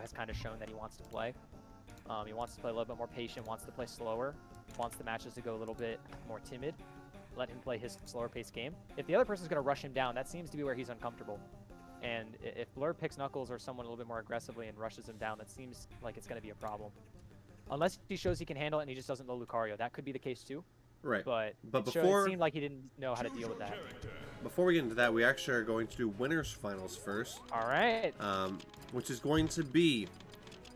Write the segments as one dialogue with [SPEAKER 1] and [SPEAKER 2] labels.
[SPEAKER 1] has kind of shown that he wants to play. He wants to play a little bit more patient, wants to play slower, wants the matches to go a little bit more timid, let him play his slower paced game. If the other person's going to rush him down, that seems to be where he's uncomfortable. And if Blur picks Knuckles or someone a little bit more aggressively and rushes him down, that seems like it's going to be a problem. Unless he shows he can handle it and he just doesn't know Lucario. That could be the case too.
[SPEAKER 2] Right.
[SPEAKER 1] But
[SPEAKER 2] before,
[SPEAKER 1] it seemed like he didn't know how to deal with that.
[SPEAKER 2] Before we get into that, we actually are going to do winners finals first.
[SPEAKER 1] All right.
[SPEAKER 2] Which is going to be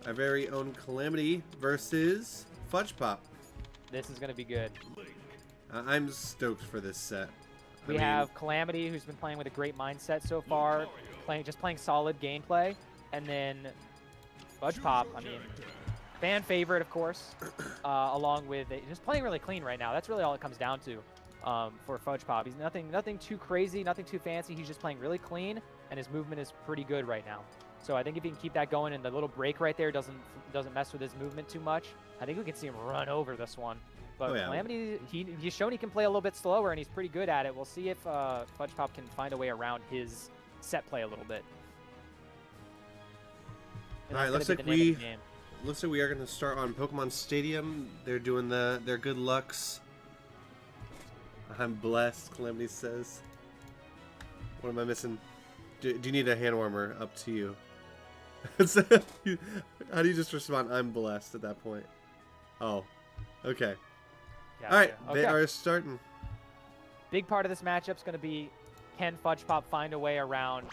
[SPEAKER 2] our very own clmty versus Fudgepop.
[SPEAKER 1] This is going to be good.
[SPEAKER 2] I'm stoked for this set.
[SPEAKER 1] We have clmty, who's been playing with a great mindset so far, just playing solid gameplay, and then Fudgepop, I mean, fan favorite, of course, along with just playing really clean right now. That's really all it comes down to for Fudgepop. He's nothing too crazy, nothing too fancy. He's just playing really clean, and his movement is pretty good right now. So I think if he can keep that going, and the little break right there doesn't mess with his movement too much, I think we can see him run over this one. But clmty, he's shown he can play a little bit slower, and he's pretty good at it. We'll see if Fudgepop can find a way around his set play a little bit.
[SPEAKER 2] All right, looks like we are going to start on Pokemon Stadium. They're doing their good lucks. I'm blessed, clmty says. What am I missing? Do you need a hand warmer? Up to you. How do you just respond, I'm blessed, at that point? Oh, okay.
[SPEAKER 1] Gotcha.
[SPEAKER 2] All right, they are starting.
[SPEAKER 1] Big part of this matchup is going to be, can Fudgepop find a way around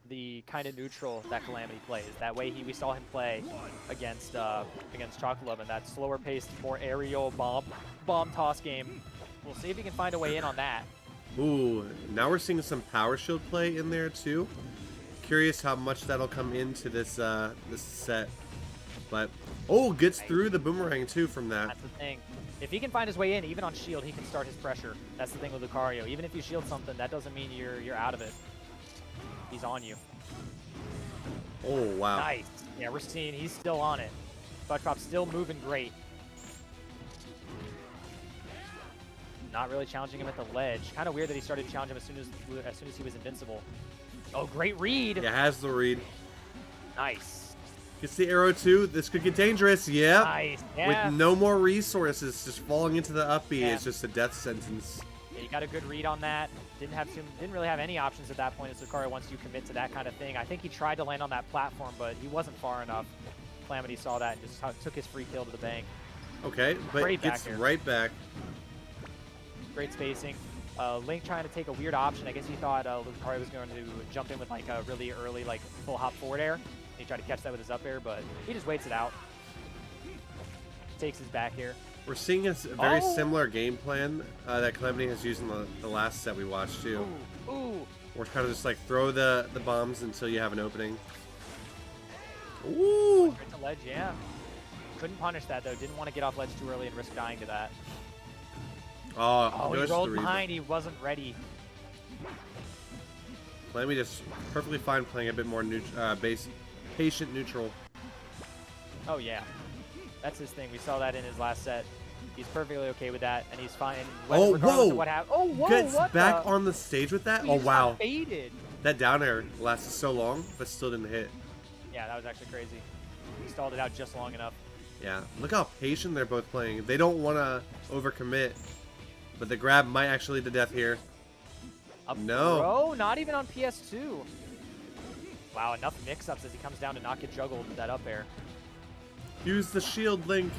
[SPEAKER 1] the kind of neutral that clmty plays? That way we saw him play against Chocolove in that slower paced, more aerial bomb toss game. We'll see if he can find a way in on that.
[SPEAKER 2] Ooh, now we're seeing some Power Shield play in there too. Curious how much that'll come into this this set. But gets through the boomerang too from that.
[SPEAKER 1] That's the thing. If he can find his way in, even on shield, he can start his pressure. That's the thing with Lucario. Even if you shield something, that doesn't mean you're out of it. He's on you.
[SPEAKER 2] Oh wow.
[SPEAKER 1] Nice. Yeah, we're seeing he's still on it. Fudgepop's still moving great. Not really challenging him at the ledge. Kind of weird that he started to challenge him as soon as he was invincible. Oh, great read.
[SPEAKER 2] Yeah, has the read.
[SPEAKER 1] Nice.
[SPEAKER 2] Gets the arrow too. This could get dangerous. Yep.
[SPEAKER 1] Nice. Yeah.
[SPEAKER 2] With no more resources, just falling into the up B is just a death sentence.
[SPEAKER 1] Yeah, you got a good read on that. Didn't really have any options at that point as Lucario once you commit to that kind of thing. I think he tried to land on that platform, but he wasn't far enough. clmty saw that and just took his free kill to the bank.
[SPEAKER 2] Okay, but it gets right back.
[SPEAKER 1] Great spacing. Link trying to take a weird option. I guess he thought Lucario was going to jump in with like a really early full hop forward air. He tried to catch that with his up air, but he just waits it out. Takes his back here.
[SPEAKER 2] We're seeing a very similar game plan that clmty has used in the last set we watched too.
[SPEAKER 1] Ooh.
[SPEAKER 2] We're kind of just like throw the bombs until you have an opening. Ooh.
[SPEAKER 1] Right to ledge, yeah. Couldn't punish that though. Didn't want to get off ledge too early and risk dying to that.
[SPEAKER 2] Oh,
[SPEAKER 1] he rolled behind. He wasn't ready.
[SPEAKER 2] clmty just perfectly fine playing a bit more patient neutral.
[SPEAKER 1] Oh yeah, that's his thing. We saw that in his last set. He's perfectly okay with that, and he's fine. Regardless of what happened. Oh whoa!
[SPEAKER 2] Gets back on the stage with that. Oh wow!
[SPEAKER 1] Faded.
[SPEAKER 2] That down air lasted so long, but still didn't hit.
[SPEAKER 1] Yeah, that was actually crazy. He stalled it out just long enough.
[SPEAKER 2] Yeah, look how patient they're both playing. They don't want to overcommit. But the grab might actually lead to death here.
[SPEAKER 1] No, not even on PS2. Wow, enough mix-ups as he comes down to not get juggled with that up air.
[SPEAKER 2] Use the shield, Link.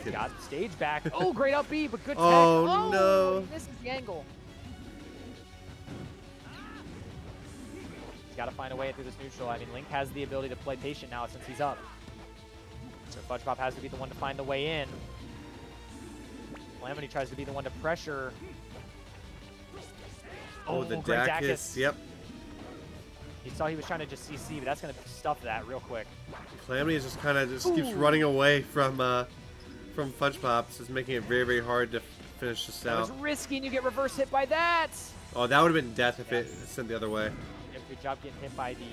[SPEAKER 1] Got the stage back. Oh, great up B, but good tech.
[SPEAKER 2] Oh, no.
[SPEAKER 1] He misses the angle. He's got to find a way through this neutral. I mean, Link has the ability to play patient now since he's up. So Fudgepop has to be the one to find the way in. clmty tries to be the one to pressure.
[SPEAKER 2] Oh, the Dacus. Yep.
[SPEAKER 1] He saw he was trying to just CC, but that's going to stuff that real quick.
[SPEAKER 2] clmty is just kind of keeps running away from Fudgepop, so it's making it very, very hard to finish this out.
[SPEAKER 1] That was risky, and you get reverse hit by that.
[SPEAKER 2] Oh, that would have been death if it sent the other way.
[SPEAKER 1] Yeah, good job getting hit by the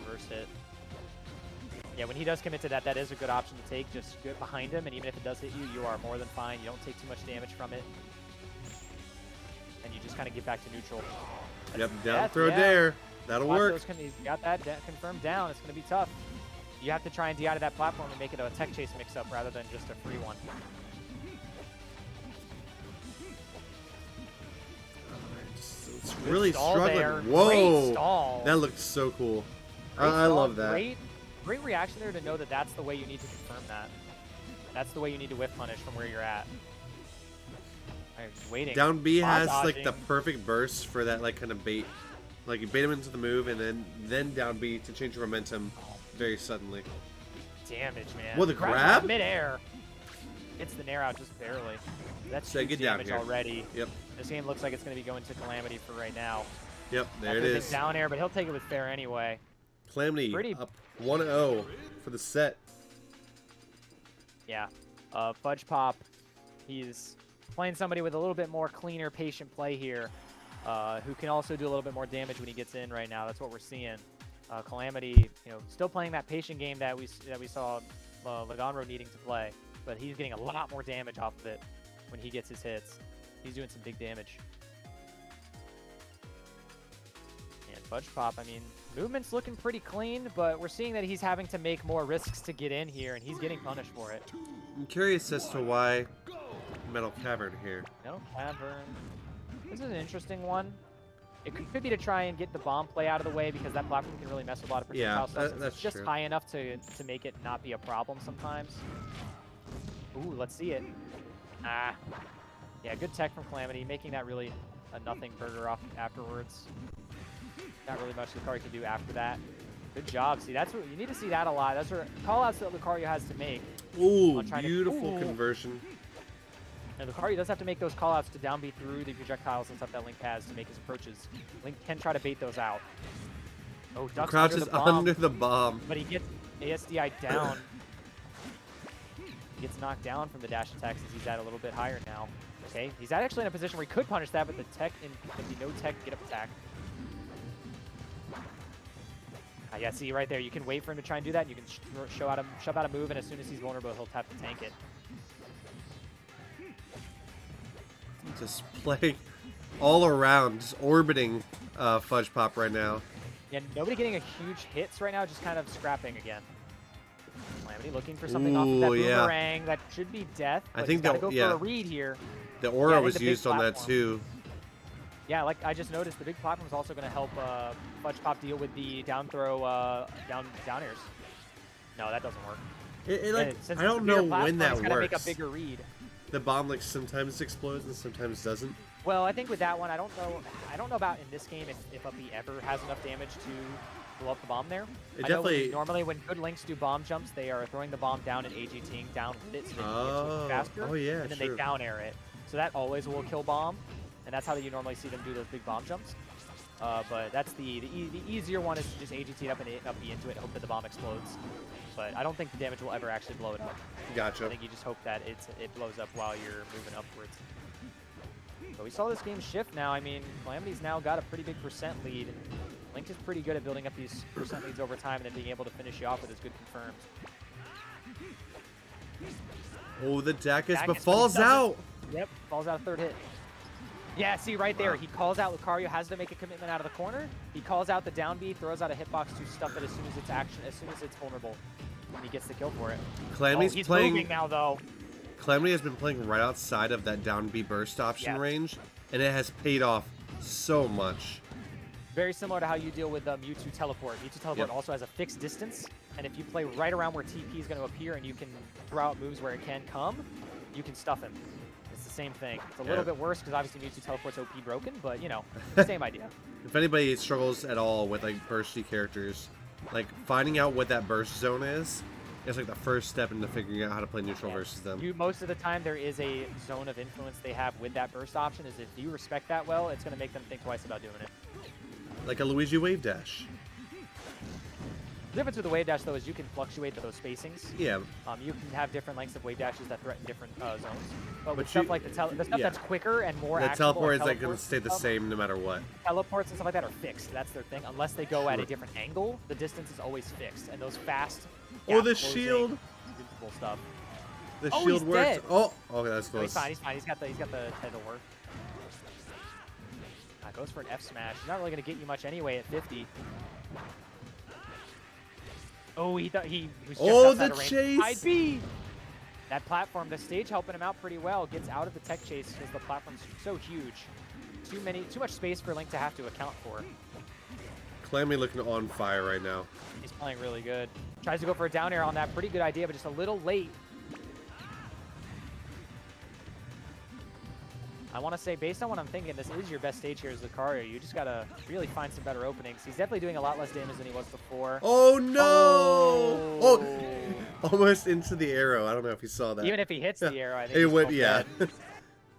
[SPEAKER 1] reverse hit. Yeah, when he does commit to that, that is a good option to take. Just get behind him, and even if it does hit you, you are more than fine. You don't take too much damage from it. And you just kind of get back to neutral.
[SPEAKER 2] Yep, down throw dare. That'll work.
[SPEAKER 1] He's got that confirmed down. It's going to be tough. You have to try and DI to that platform and make it a tech chase mix-up rather than just a free one.
[SPEAKER 2] It's really struggling.
[SPEAKER 1] There.
[SPEAKER 2] Whoa!
[SPEAKER 1] Great stall.
[SPEAKER 2] That looked so cool.
[SPEAKER 1] Great
[SPEAKER 2] I
[SPEAKER 1] stall.
[SPEAKER 2] love that.
[SPEAKER 1] Great reaction there to know that that's the way you need to confirm that. That's the way you need to whiff punish from where you're at. I'm waiting.
[SPEAKER 2] Down B has
[SPEAKER 1] dodging.
[SPEAKER 2] like the perfect burst for that like kind of bait. Like you bait him into the move and then down B to change your momentum very suddenly.
[SPEAKER 1] Damage, man.
[SPEAKER 2] What, the grab?
[SPEAKER 1] Mid-air. It's the nair out just barely. That's
[SPEAKER 2] So
[SPEAKER 1] huge
[SPEAKER 2] get down
[SPEAKER 1] damage
[SPEAKER 2] here.
[SPEAKER 1] already.
[SPEAKER 2] Yep.
[SPEAKER 1] This game looks like it's going to be going to Calamity for right now.
[SPEAKER 2] Yep, there
[SPEAKER 1] That
[SPEAKER 2] it
[SPEAKER 1] could've been
[SPEAKER 2] is.
[SPEAKER 1] Down air, but he'll take it with fair anyway.
[SPEAKER 2] Calamity
[SPEAKER 1] Pretty-
[SPEAKER 2] up 1-0 for the set.
[SPEAKER 1] Yeah. Fudgepop, he's playing somebody with a little bit more cleaner, patient play here, who can also do a little bit more damage when he gets in right now. That's what we're seeing. Calamity, still playing that patient game that we saw Laganro needing to play, but he's getting a lot more damage off of it when he gets his hits. He's doing some big damage. And Fudgepop, I mean, movement's looking pretty clean, but we're seeing that he's having to make more risks to get in here, and he's getting punished for it.
[SPEAKER 2] I'm curious as to why Metal Cavern here.
[SPEAKER 1] Metal Cavern. This is an interesting one. It could be to try and get the bomb play out of the way because that platform can really mess with a lot of projectile stuff. Since
[SPEAKER 2] that's
[SPEAKER 1] it's just
[SPEAKER 2] true.
[SPEAKER 1] high enough to make it not be a problem sometimes. Ooh, let's see it. Ah. Yeah, good tech from Calamity, making that really a nothing burger off afterwards. Not really much Lucario can do after that. Good job. See, that's what you need to see that a lot. That's where call-outs that Lucario has to make.
[SPEAKER 2] Ooh,
[SPEAKER 1] On trying to-
[SPEAKER 2] beautiful
[SPEAKER 1] Ooh.
[SPEAKER 2] conversion.
[SPEAKER 1] And Lucario does have to make those callouts to down B through the projectiles and stuff that Link has to make his approaches. Link can try to bait those out. Oh, ducks
[SPEAKER 2] Crouches
[SPEAKER 1] under the bomb,
[SPEAKER 2] bomb.
[SPEAKER 1] but he gets ASDI down. He gets knocked down from the dash attack since he's at a little bit higher now. Okay, he's actually in a position where he could punish that, but the tech there'd be no tech get up attack. Yeah, see right there, you can wait for him to try and do that, and you can shove out a move, and as soon as he's vulnerable, he'll tap to tank it.
[SPEAKER 2] Just play all around, just orbiting Fudgepop right now.
[SPEAKER 1] Yeah, nobody getting a huge hits right now, just kind of scrapping again. Calamity looking for something off of that
[SPEAKER 2] Ooh, yeah.
[SPEAKER 1] boomerang. That should be death.
[SPEAKER 2] I
[SPEAKER 1] But
[SPEAKER 2] think
[SPEAKER 1] he's gotta
[SPEAKER 2] that-
[SPEAKER 1] go
[SPEAKER 2] yeah.
[SPEAKER 1] for a read here.
[SPEAKER 2] The
[SPEAKER 1] Yeah,
[SPEAKER 2] aura
[SPEAKER 1] I think
[SPEAKER 2] was
[SPEAKER 1] the big
[SPEAKER 2] used on that
[SPEAKER 1] platform.
[SPEAKER 2] too.
[SPEAKER 1] Yeah, like I just noticed, the big platform is also going to help Fudgepop deal with the down throw, down airs. No, that doesn't work.
[SPEAKER 2] Like,
[SPEAKER 1] Since
[SPEAKER 2] I
[SPEAKER 1] it's a
[SPEAKER 2] don't
[SPEAKER 1] bigger
[SPEAKER 2] know
[SPEAKER 1] platform,
[SPEAKER 2] when that
[SPEAKER 1] he's gotta make a
[SPEAKER 2] works.
[SPEAKER 1] bigger read.
[SPEAKER 2] The bomb like sometimes explodes and sometimes doesn't.
[SPEAKER 1] Well, I think with that one, I don't know about in this game if up B ever has enough damage to blow up the bomb there.
[SPEAKER 2] It
[SPEAKER 1] I know
[SPEAKER 2] definitely.
[SPEAKER 1] normally when good links do bomb jumps, they are throwing the bomb down and AGTing down with it so they can get to it faster.
[SPEAKER 2] Oh yeah,
[SPEAKER 1] And then
[SPEAKER 2] sure.
[SPEAKER 1] they down air it. So that always will kill bomb, and that's how you normally see them do those big bomb jumps. But that's the easier one is to just AGT it up and up B into it and hope that the bomb explodes. But I don't think the damage will ever actually blow it up.
[SPEAKER 2] Gotcha.
[SPEAKER 1] I think you just hope that it blows up while you're moving upwards. But we saw this game shift now. I mean, Calamity's now got a pretty big percent lead. Link is pretty good at building up these percent leads over time and then being able to finish you off with his good confirms.
[SPEAKER 2] Oh, the Dacus,
[SPEAKER 1] Dacus,
[SPEAKER 2] but falls
[SPEAKER 1] but he doesn't.
[SPEAKER 2] out.
[SPEAKER 1] Yep, falls out third hit. Yeah, see right there, he calls out Lucario, has to make a commitment out of the corner. He calls out the down B, throws out a hitbox to stuff it as soon as it's vulnerable. And he gets the kill for it.
[SPEAKER 2] Calamity's
[SPEAKER 1] he's
[SPEAKER 2] playing.
[SPEAKER 1] moving now though.
[SPEAKER 2] Calamity has been playing right outside of that down B burst option
[SPEAKER 1] Yeah.
[SPEAKER 2] range, and it has paid off so much.
[SPEAKER 1] Very similar to how you deal with Mewtwo Teleport. Mewtwo Teleport
[SPEAKER 2] Yep.
[SPEAKER 1] also has a fixed distance, and if you play right around where TP is going to appear and you can throw out moves where it can come, you can stuff him. It's the same thing. It's a little bit worse because obviously Mewtwo Teleport's OP broken, but you know, same idea.
[SPEAKER 2] If anybody struggles at all with like bursty characters, like finding out what that burst zone is like the first step into figuring out how to play neutral versus them.
[SPEAKER 1] Most of the time there is a zone of influence they have with that burst option. Is if you respect that well, it's going to make them think twice about doing it.
[SPEAKER 2] Like a Luigi wave dash.
[SPEAKER 1] The difference with the wave dash though is you can fluctuate those spacings.
[SPEAKER 2] Yeah.
[SPEAKER 1] You can have different lengths of wave dashes that threaten different zones. But with
[SPEAKER 2] But
[SPEAKER 1] stuff
[SPEAKER 2] you-
[SPEAKER 1] like the stuff
[SPEAKER 2] yeah.
[SPEAKER 1] that's quicker and more
[SPEAKER 2] The
[SPEAKER 1] actionable,
[SPEAKER 2] teleport is like
[SPEAKER 1] teleport
[SPEAKER 2] gonna stay the
[SPEAKER 1] stuff,
[SPEAKER 2] same no matter what.
[SPEAKER 1] Teleports and stuff like that are fixed. That's their thing. Unless they go at a
[SPEAKER 2] Sure.
[SPEAKER 1] different angle, the distance is always fixed. And those fast,
[SPEAKER 2] Oh, the
[SPEAKER 1] gap-closing,
[SPEAKER 2] shield!
[SPEAKER 1] invincible stuff.
[SPEAKER 2] The
[SPEAKER 1] Oh,
[SPEAKER 2] shield
[SPEAKER 1] he's
[SPEAKER 2] worked.
[SPEAKER 1] dead.
[SPEAKER 2] Oh, okay, that's
[SPEAKER 1] No, he's
[SPEAKER 2] close.
[SPEAKER 1] fine. He's fine. He's got the tether work. Goes for an F smash. He's not really going to get you much anyway at 50. Oh, he thought he was just
[SPEAKER 2] Oh,
[SPEAKER 1] outside
[SPEAKER 2] the
[SPEAKER 1] of range.
[SPEAKER 2] chase!
[SPEAKER 1] Side B. That platform, the stage helping him out pretty well. Gets out of the tech chase because the platform's so huge. Too much space for Link to have to account for.
[SPEAKER 2] Clammy looking on fire right now.
[SPEAKER 1] He's playing really good. Tries to go for a down air on that. Pretty good idea, but just a little late. I want to say, based on what I'm thinking, this is your best stage here as Lucario. You just got to really find some better openings. He's definitely doing a lot less damage than he was before.
[SPEAKER 2] Oh, no!
[SPEAKER 1] Oh!
[SPEAKER 2] Almost into the arrow. I don't know if you saw that.
[SPEAKER 1] Even if he hits the arrow, I think
[SPEAKER 2] it
[SPEAKER 1] he's
[SPEAKER 2] went,
[SPEAKER 1] still
[SPEAKER 2] yeah.
[SPEAKER 1] dead.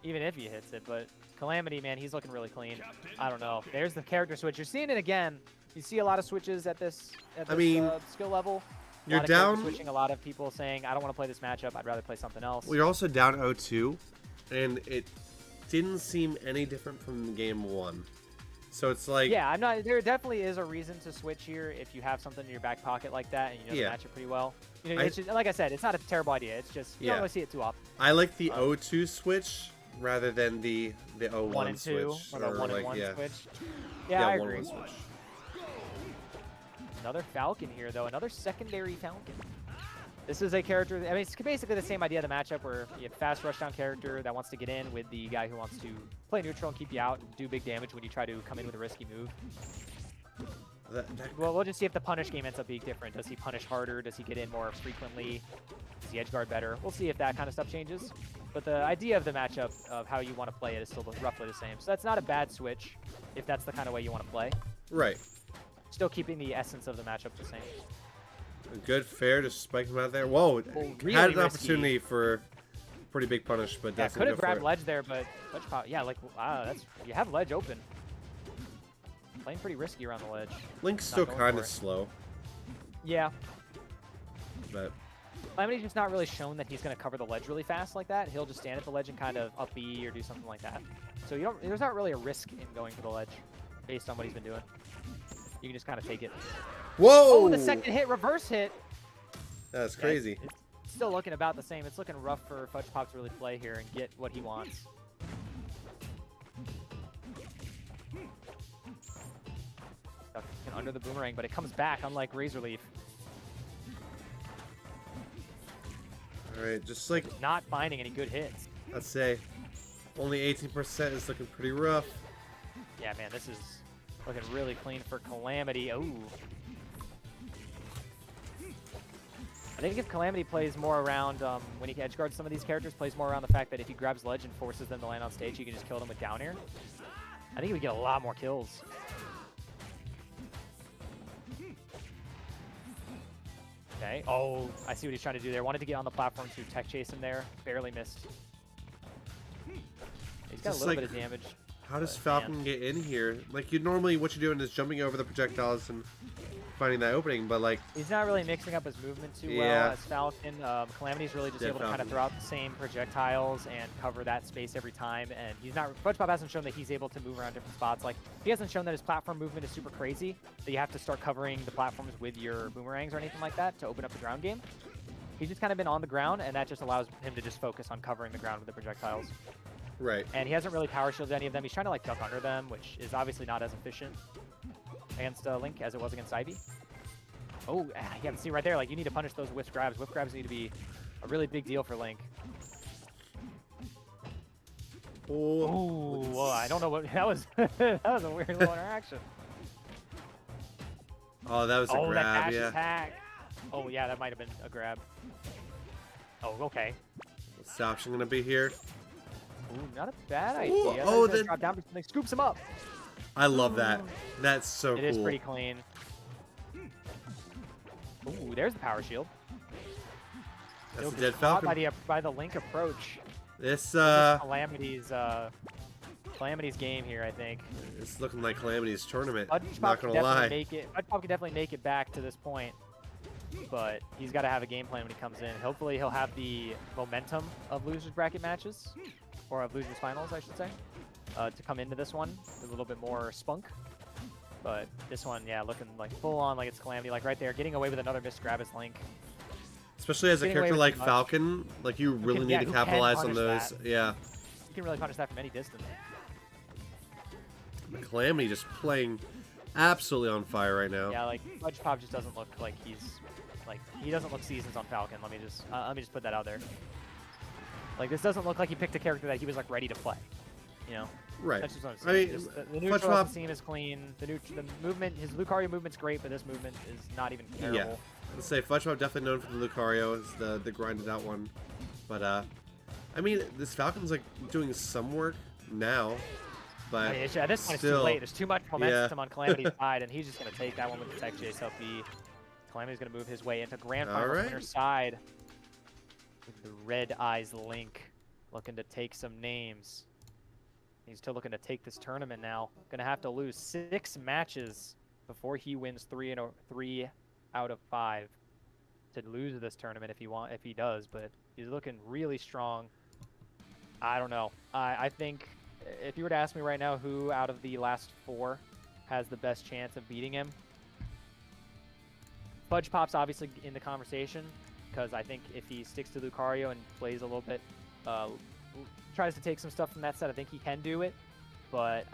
[SPEAKER 1] Even if he hits it, but Calamity, man, he's looking really clean. I don't know. There's the character switch. You're seeing it again. You see a lot of switches at this skill level.
[SPEAKER 2] You're
[SPEAKER 1] a lot of
[SPEAKER 2] down.
[SPEAKER 1] switching. A lot of people saying, I don't want to play this matchup. I'd rather play something else.
[SPEAKER 2] Well, you're also down 0-2, and it didn't seem any different from game 1. So it's like...
[SPEAKER 1] Yeah, I'm not. There definitely is a reason to switch here if you have something in your back pocket like that and you know the matchup pretty well. You know, it's just, like I said, it's not a terrible idea. It's just you don't really see it too often.
[SPEAKER 2] I like the 0-2 switch rather than the 0-1
[SPEAKER 1] 1 and 2
[SPEAKER 2] switch.
[SPEAKER 1] or the 1 and 1 switch.
[SPEAKER 2] Yeah,
[SPEAKER 1] I
[SPEAKER 2] 1-1
[SPEAKER 1] agree.
[SPEAKER 2] switch.
[SPEAKER 1] Another Falcon here, though. Another secondary Falcon. This is a character, I mean, it's basically the same idea of the matchup where you have a fast rushdown character that wants to get in with the guy who wants to play neutral and keep you out and do big damage when you try to come in with a risky move. Well, we'll just see if the punish game ends up being different. Does he punish harder? Does he get in more frequently? Does he edge guard better? We'll see if that kind of stuff changes. But the idea of the matchup of how you want to play it is still roughly the same. So that's not a bad switch if that's the kind of way you want to play.
[SPEAKER 2] Right.
[SPEAKER 1] Still keeping the essence of the matchup the same.
[SPEAKER 2] Good fair to spike him out there. Whoa,
[SPEAKER 1] really
[SPEAKER 2] had an
[SPEAKER 1] risky
[SPEAKER 2] opportunity for pretty big punish, but
[SPEAKER 1] yeah,
[SPEAKER 2] doesn't
[SPEAKER 1] could have
[SPEAKER 2] go for
[SPEAKER 1] grabbed
[SPEAKER 2] it.
[SPEAKER 1] ledge there, but Fudgepop, yeah, like wow, that's you have ledge open. Playing pretty risky around the ledge.
[SPEAKER 2] Link's still kind of slow.
[SPEAKER 1] Yeah.
[SPEAKER 2] But
[SPEAKER 1] Calamity's just not really shown that he's going to cover the ledge really fast like that. He'll just stand at the ledge and kind of up B or do something like that. So there's not really a risk in going for the ledge based on what he's been doing. You can just kind of take it.
[SPEAKER 2] whoa!
[SPEAKER 1] Oh, the second hit, reverse hit.
[SPEAKER 2] That's crazy.
[SPEAKER 1] Yeah, it's still looking about the same. It's looking rough for Fudgepop to really play here and get what he wants. Stuck under the boomerang, but it comes back, unlike Razor Leaf.
[SPEAKER 2] Alright, just like...
[SPEAKER 1] Not finding any good hits.
[SPEAKER 2] I'd say only 18% is looking pretty rough.
[SPEAKER 1] Yeah, man, this is looking really clean for Calamity. Oh. I think if Calamity plays more around, when he edgeguards some of these characters, plays more around the fact that if he grabs ledge and forces them to land on stage, he can just kill them with down air. I think he would get a lot more kills. Okay. Oh, I see what he's trying to do there. Wanted to get on the platform to tech chase him there. Barely missed. He's got a little bit of damage.
[SPEAKER 2] How does Falcon get in here? Like, you normally, what you're doing is jumping over the projectiles and finding that opening, but like...
[SPEAKER 1] He's not really mixing up his movement too well as Falcon. Calamity's really just able to kind of throw out the same projectiles and cover that space every time, and he's not... Fudgepop hasn't shown that he's able to move around different spots. Like, he hasn't shown that his platform movement is super crazy, that you have to start covering the platforms with your boomerangs or anything like that to open up the ground game. He's just kind of been on the ground, and that just allows him to just focus on covering the ground with the projectiles.
[SPEAKER 2] Right.
[SPEAKER 1] And he hasn't really power shielded any of them. He's trying to like duck under them, which is obviously not as efficient against Link as it was against Ivy. Oh, you can see right there, like you need to punish those whiff grabs. Whiff grabs need to be a really big deal for Link.
[SPEAKER 2] Oh,
[SPEAKER 1] whoa, I don't know what that was. That was a weird little interaction.
[SPEAKER 2] Oh, that was a grab,
[SPEAKER 1] that dash
[SPEAKER 2] yeah.
[SPEAKER 1] attack. Oh yeah, that might have been a grab. Oh, okay.
[SPEAKER 2] What's the option gonna be here?
[SPEAKER 1] Ooh, not a bad idea.
[SPEAKER 2] Oh,
[SPEAKER 1] then drop down for something, scoops him up.
[SPEAKER 2] I love that. That's so cool.
[SPEAKER 1] It is pretty clean. Ooh, there's the power shield.
[SPEAKER 2] That's the dead Falcon.
[SPEAKER 1] By the Link approach.
[SPEAKER 2] This
[SPEAKER 1] Calamity's game here, I think.
[SPEAKER 2] It's looking like Calamity's tournament.
[SPEAKER 1] Fudgepop
[SPEAKER 2] Not gonna lie.
[SPEAKER 1] Fudgepop can definitely make it back to this point, but he's got to have a game plan when he comes in. Hopefully, he'll have the momentum of losers bracket matches, or of losers finals, I should say, to come into this one with a little bit more spunk. But this one, yeah, looking like full on like it's Calamity, like right there, getting away with another missed grab as Link.
[SPEAKER 2] Especially as a character like Falcon, like you really need to capitalize on those. Yeah.
[SPEAKER 1] You can really punish that from any distance.
[SPEAKER 2] Calamity just playing absolutely on fire right now.
[SPEAKER 1] Yeah, like Fudgepop just doesn't look like he's Like, he doesn't look seasons on Falcon. Let me just put that out there. Like, this doesn't look like he picked a character that he was like ready to play. You know.
[SPEAKER 2] Right.
[SPEAKER 1] That's just what I'm saying.
[SPEAKER 2] I mean,
[SPEAKER 1] the neutral doesn't seem as clean. The movement, his Lucario movement's great, but this movement is not even comparable.
[SPEAKER 2] Yeah. Let's say Fudgepop definitely known for the Lucario, is the grinded out one. But I mean, this Falcon's like doing some work now, but
[SPEAKER 1] I mean, at this point,
[SPEAKER 2] still,
[SPEAKER 1] it's too late. There's too much momentum on Calamity's side, and he's just gonna take that one with the Tech Chase LP. Calamity's gonna move his way into Grand Final winner's side. With the Red Eyes Link looking to take some names. He's still looking to take this tournament now. Gonna have to lose 6 matches before he wins 3 out of 5 to lose this tournament if he does. But he's looking really strong. I don't know. I think if you were to ask me right now who out of the last 4 has the best chance of beating him, Fudgepop's obviously in the conversation because I think if he sticks to Lucario and plays a little bit, tries to take some stuff from that set, I think he can do it. But